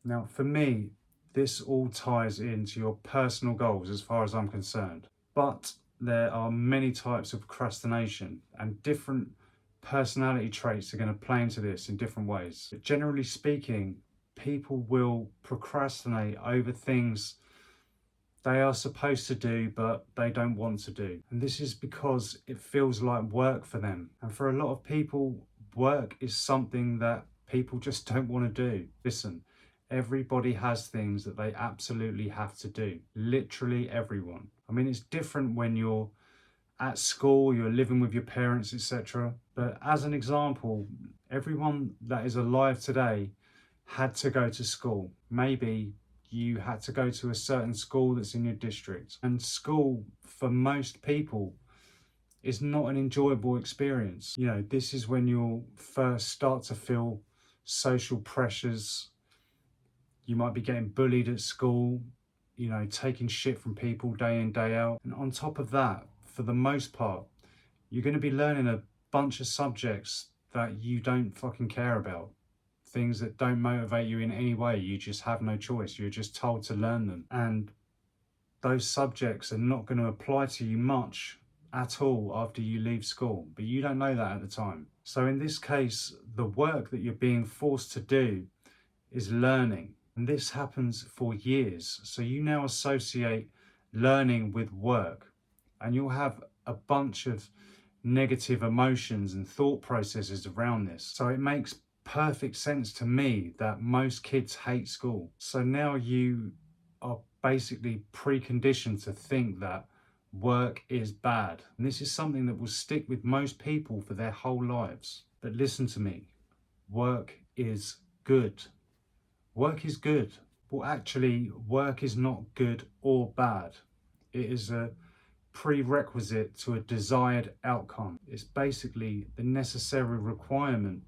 Now, for me, this all ties into your personal goals as far as I'm concerned. But there are many types of procrastination, and different personality traits are going to play into this in different ways. But generally speaking, people will procrastinate over things they are supposed to do but they don't want to do. And this is because it feels like work for them. And for a lot of people, work is something that people just don't want to do. Listen, everybody has things that they absolutely have to do. Literally everyone. I mean, it's different when you're at school, you're living with your parents, etc. But as an example, everyone that is alive today had to go to school. Maybe you had to go to a certain school that's in your district. And school, for most people, is not an enjoyable experience. You know, this is when you'll first start to feel social pressures. You might be getting bullied at school, you know, taking shit from people day in, day out. And on top of that, for the most part, you're going to be learning a bunch of subjects that you don't fucking care about. Things that don't motivate you in any way. You just have no choice. You're just told to learn them. And those subjects are not going to apply to you much at all after you leave school. But you don't know that at the time. So in this case, the work that you're being forced to do is learning. And this happens for years. So you now associate learning with work. And you'll have a bunch of negative emotions and thought processes around this. So it makes perfect sense to me that most kids hate school. So now you are basically preconditioned to think that work is bad. And this is something that will stick with most people for their whole lives. But listen to me, work is good. Work is good. Well, actually, work is not good or bad. It is a prerequisite to a desired outcome. It's basically the necessary requirement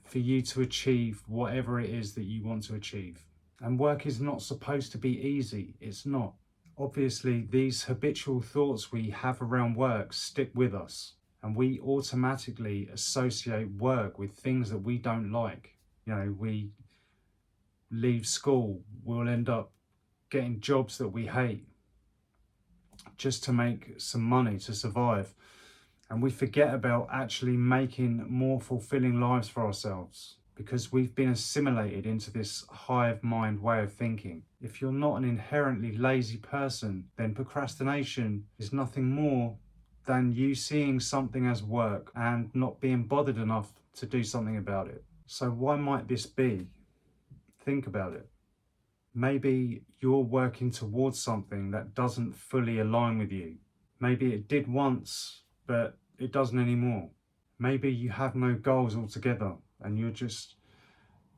for you to achieve whatever it is that you want to achieve. And work is not supposed to be easy. It's not. Obviously, these habitual thoughts we have around work stick with us, and we automatically associate work with things that we don't like. You know, we leave school, we'll end up getting jobs that we hate just to make some money to survive. And we forget about actually making more fulfilling lives for ourselves because we've been assimilated into this hive mind way of thinking. If you're not an inherently lazy person, then procrastination is nothing more than you seeing something as work and not being bothered enough to do something about it. So why might this be? Think about it. Maybe you're working towards something that doesn't fully align with you. Maybe it did once, but it doesn't anymore. Maybe you have no goals altogether and you're just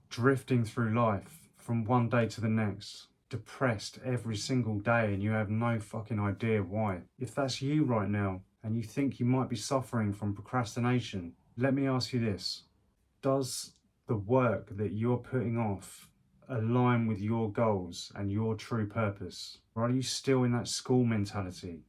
drifting through life from one day to the next, depressed every single day, and you have no fucking idea why. If that's you right now and you think you might be suffering from procrastination, let me ask you this. Does the work that you're putting off align with your goals and your true purpose? Or are you still in that school mentality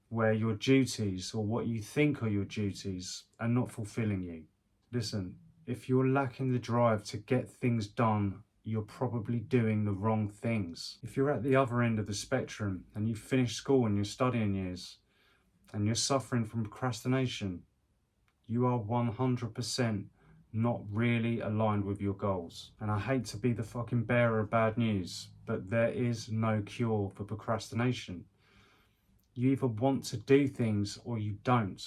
where your duties or what you think are your duties are not fulfilling you? Listen, if you're lacking the drive to get things done, you're probably doing the wrong things. If you're at the other end of the spectrum and you've finished school and your studying years and you're suffering from procrastination, you are 100% not really aligned with your goals. And I hate to be the fucking bearer of bad news, but there is no cure for procrastination. You either want to do things or you don't.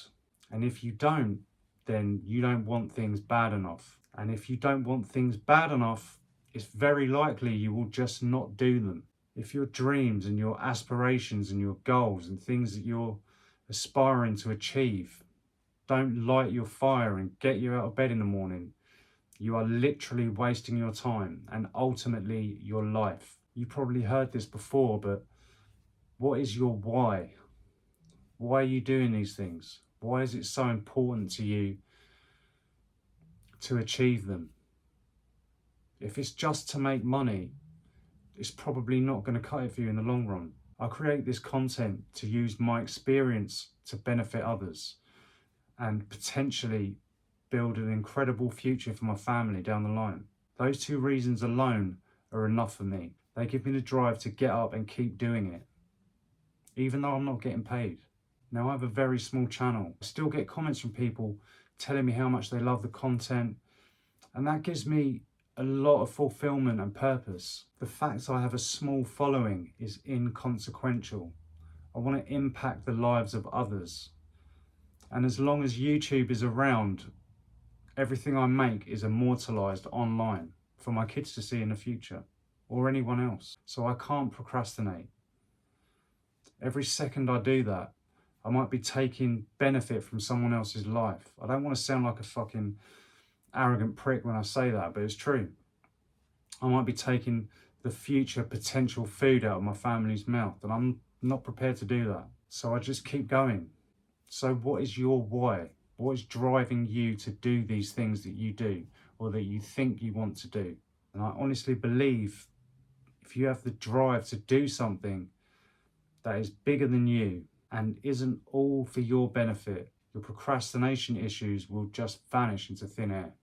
And if you don't, then you don't want things bad enough. And if you don't want things bad enough, it's very likely you will just not do them. If your dreams and your aspirations and your goals and things that you're aspiring to achieve don't light your fire and get you out of bed in the morning, you are literally wasting your time and ultimately your life. You probably heard this before, but what is your why? Why are you doing these things? Why is it so important to you to achieve them? If it's just to make money, it's probably not going to cut it for you in the long run. I create this content to use my experience to benefit others and potentially build an incredible future for my family down the line. Those two reasons alone are enough for me. They give me the drive to get up and keep doing it, even though I'm not getting paid. Now, I have a very small channel. I still get comments from people telling me how much they love the content, and that gives me a lot of fulfillment and purpose. The fact I have a small following is inconsequential. I want to impact the lives of others. And as long as YouTube is around, everything I make is immortalized online for my kids to see in the future, or anyone else. So I can't procrastinate. Every second I do that, I might be taking benefit from someone else's life. I don't want to sound like a fucking arrogant prick when I say that, but it's true. I might be taking the future potential food out of my family's mouth, and I'm not prepared to do that. So I just keep going. So what is your why? What is driving you to do these things that you do, or that you think you want to do? And I honestly believe if you have the drive to do something that is bigger than you and isn't all for your benefit, your procrastination issues will just vanish into thin air.